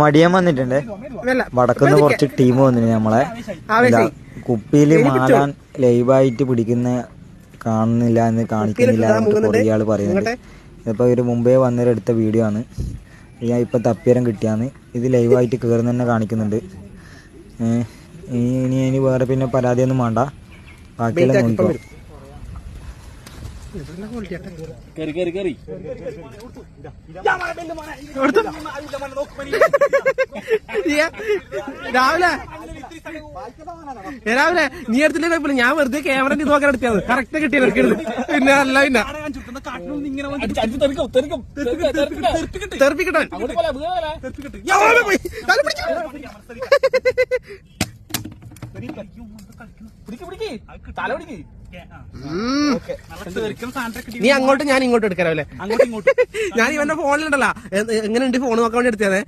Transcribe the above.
മടിയൻ വന്നിട്ടുണ്ട്. വടക്കുന്ന് കുറച്ച് ടീം വന്നിട്ടുണ്ട് നമ്മളെ. കുപ്പിയില് മാലാൻ ലൈവായിട്ട് പിടിക്കുന്ന കാണുന്നില്ല എന്ന് കാണിക്കുന്നില്ല കുറേ ആള് പറയുന്നുണ്ട്. ഇതിപ്പോ ഒരു മുമ്പേ വന്നവരെടുത്ത വീഡിയോ ആണ്. ഞാൻ ഇപ്പൊ തപ്പിയരം കിട്ടിയാന്ന്. ഇത് ലൈവായിട്ട് കയറുന്ന തന്നെ കാണിക്കുന്നുണ്ട്. ഇനി വേറെ പിന്നെ പരാതിയൊന്നും വേണ്ട, ബാക്കിയെല്ലാം നോക്കിക്കോ. രാവിലെ നീ എടുത്തില്ലേ കുഴപ്പമില്ല, ഞാൻ വെറുതെ ക്യാമറ നോക്കാൻ എടുത്തത് കറക്റ്റ് കിട്ടിയത്. പിന്നെ അല്ല പിന്നെ തെറിപ്പിക്കട്ടെ. നീ അങ്ങോട്ട് ഞാൻ ഇങ്ങോട്ട് എടുക്കാറല്ലേ? ഞാൻ ഇവന്റെ ഫോണിലുണ്ടല്ലോ, എങ്ങനെയുണ്ട് ഫോൺ നോക്കാൻ വേണ്ടി എടുത്തേ.